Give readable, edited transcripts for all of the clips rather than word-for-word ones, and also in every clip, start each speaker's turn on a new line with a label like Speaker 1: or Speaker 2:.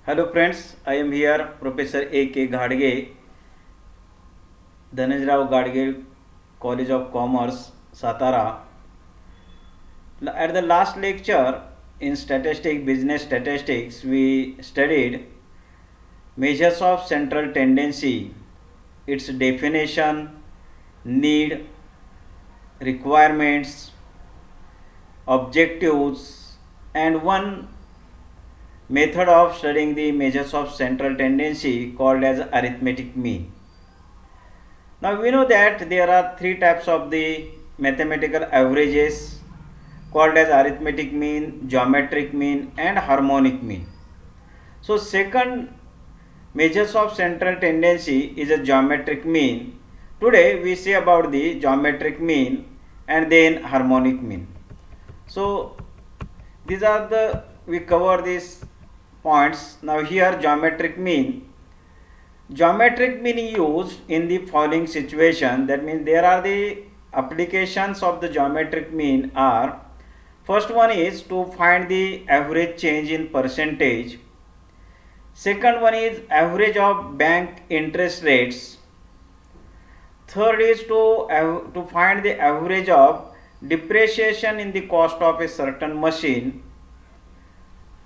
Speaker 1: Hello friends, I am here Professor A.K. Ghadge, Dhananjrao Gadge College of Commerce, Satara. At the last lecture in business statistics, we studied measures of central tendency, its definition, need, requirements, objectives, and one method of studying the measures of central tendency called as arithmetic mean. Now we know that there are three types of the mathematical averages called as arithmetic mean, geometric mean and harmonic mean. So second measures of central tendency is a geometric mean. Today we see about the geometric mean and then harmonic mean. So these are we cover these points. Now here geometric mean used in the following situation. That means there are the applications of the geometric mean are, first one is to find the average change in percentage, second one is average of bank interest rates, third is to find the average of depreciation in the cost of a certain machine,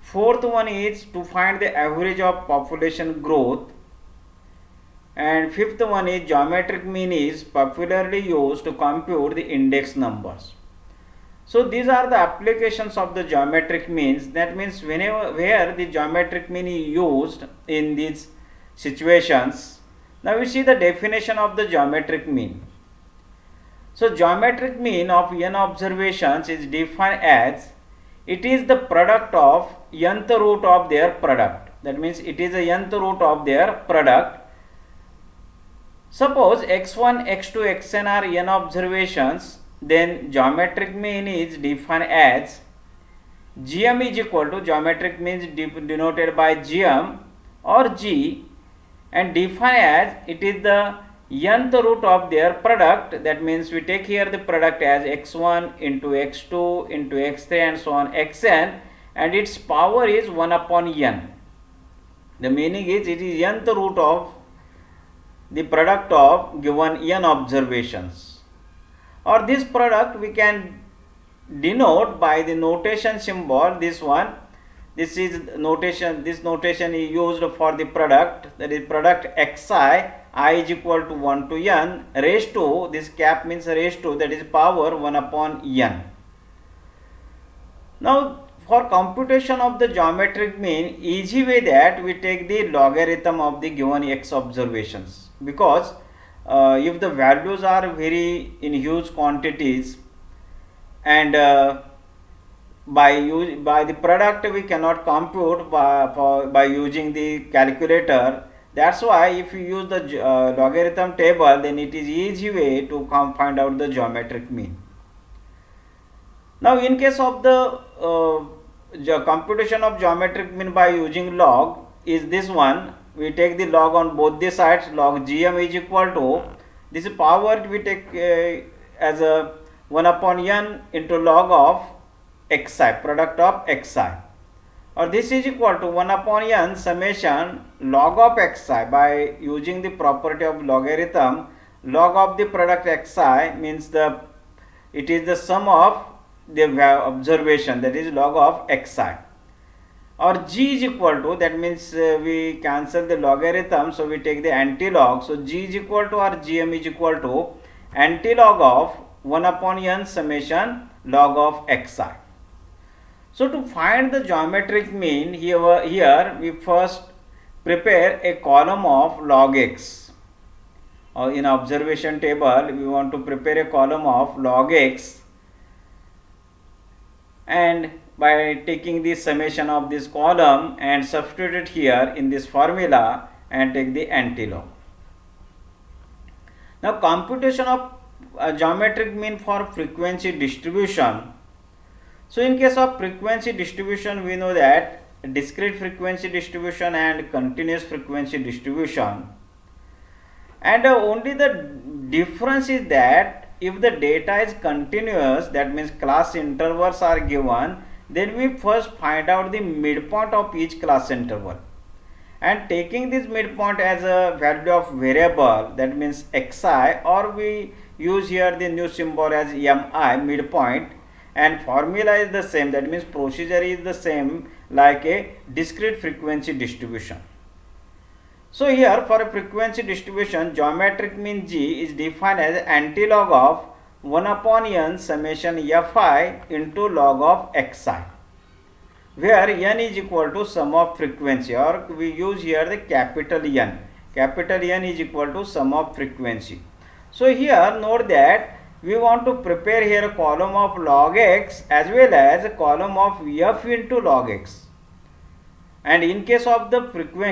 Speaker 1: fourth one is to find the average of population growth, and fifth one is geometric mean is popularly used to compute the index numbers. So these are the applications of the geometric means. That means where the geometric mean is used in these situations. Now we see the definition of the geometric mean. So geometric mean of n observations is defined as it is the product of nth root of their product. That means it is a nth root of their product. Suppose x1, x2, xn are n observations, then geometric mean is defined as gm is equal to, geometric means denoted by gm or g, and defined as it is the nth root of their product. That means we take here the product as x1 into x2 into x3 and so on xn, and its power is 1 upon n. The meaning is it is nth root of the product of given n observations, or this product we can denote by the notation symbol. This notation is used for the product, that is product xi, I is equal to 1 to n raised to, this cap means raised to, that is power 1 upon n. Now for computation of the geometric mean, easy way that we take the logarithm of the given x observations, because if the values are very in huge quantities and by the product we cannot compute by using the calculator. That's why if you use the logarithm table, then it is easy way to find out the geometric mean. Now in case of the computation of geometric mean by using log is this one. We take the log on both the sides. Log gm is equal to, this power we take as a 1 upon n into log of xi, product of xi, or this is equal to 1 upon n summation log of xi. By using the property of logarithm, log of the product xi means it is the sum of the observation, that is log of xi, or g is equal to, that means we cancel the logarithm, so we take the anti-log. So g is equal to, or gm is equal to anti-log of 1 upon n summation log of xi. So to find the geometric mean, here we first prepare a column of log x, or in observation table we want to prepare a column of log x, and by taking the summation of this column and substitute it here in this formula and take the anti-log. Now computation of geometric mean for frequency distribution. So in case of frequency distribution, we know that discrete frequency distribution and continuous frequency distribution, and only the difference is that if the data is continuous, that means class intervals are given, then we first find out the midpoint of each class interval. and taking this midpoint as a value of variable, that means xi, or we use here the new symbol as mi, midpoint, and formula is the same, that means procedure is the same like a discrete frequency distribution. So here for a frequency distribution, geometric mean G is defined as antilog of 1 upon n summation fi into log of xi, where n is equal to sum of frequency, or we use here the capital N. Capital N is equal to sum of frequency. So here note that we want to prepare here a column of log x as well as a column of f into log x. And in case of the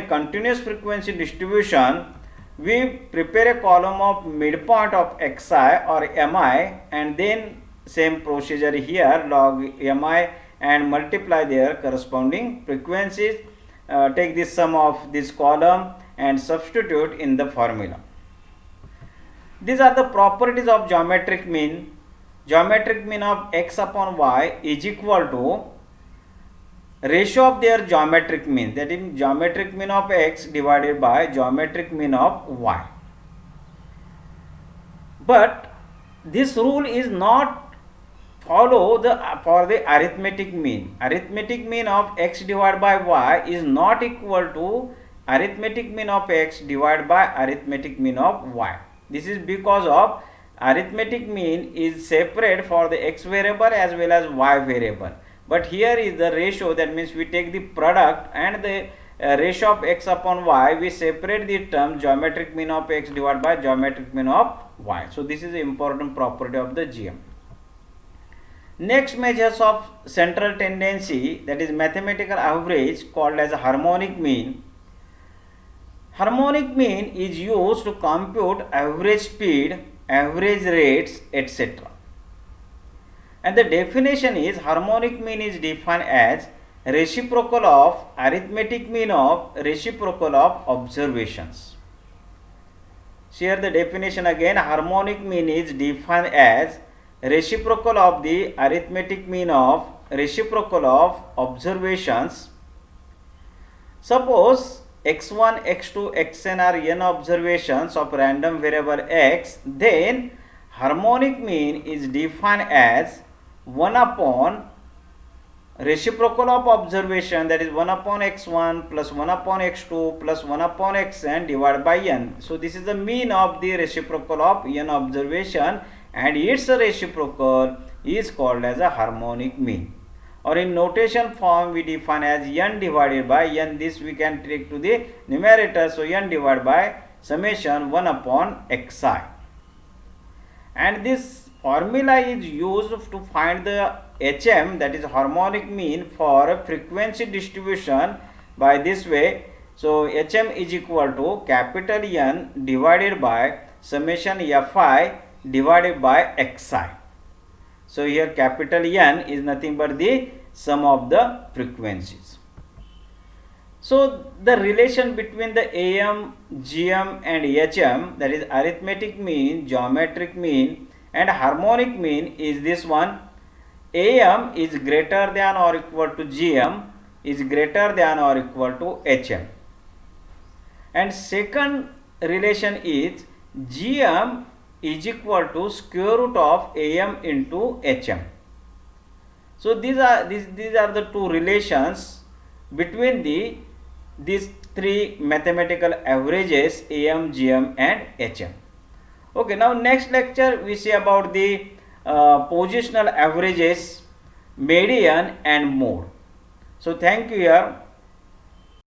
Speaker 1: continuous frequency distribution, we prepare a column of midpoint of xi or mi, and then same procedure here, log mi, and multiply their corresponding frequencies. Take the sum of this column and substitute in the formula. These are the properties of geometric mean. Geometric mean of x upon y is equal to ratio of their geometric mean, that is geometric mean of x divided by geometric mean of y. But this rule is not follow for the arithmetic mean. Arithmetic mean of x divided by y is not equal to arithmetic mean of x divided by arithmetic mean of y. This is because of arithmetic mean is separate for the x variable as well as y variable. But here is the ratio, that means we take the product and the ratio of x upon y, we separate the term geometric mean of x divided by geometric mean of y. So this is the important property of the GM. Next measures of central tendency, that is mathematical average, called as harmonic mean. Harmonic mean is used to compute average speed, average rates, etc. And the definition is harmonic mean is defined as reciprocal of arithmetic mean of reciprocal of observations. So here the definition again, harmonic mean is defined as reciprocal of the arithmetic mean of reciprocal of observations. Suppose x1, x2, xn are n observations of random variable x, then harmonic mean is defined as 1 upon reciprocal of observation, that is 1 upon x1 plus 1 upon x2 plus 1 upon xn divided by n. So this is the mean of the reciprocal of n observation, and its reciprocal is called as a harmonic mean. Or in notation form we define as n divided by n. This we can take to the numerator, so n divided by summation 1 upon xi. And this formula is used to find the HM, that is harmonic mean, for a frequency distribution by this way. So HM is equal to capital N divided by summation fi divided by xi. So here capital N is nothing but the sum of the frequencies. So the relation between the AM, GM and HM, that is arithmetic mean, geometric mean and harmonic mean, is this one: AM is greater than or equal to GM is greater than or equal to HM. And second relation is GM is equal to square root of AM into HM. So these are the two relations between these three mathematical averages, AM, GM and HM. Okay, now next lecture we see about the positional averages, median and mode. So thank you here.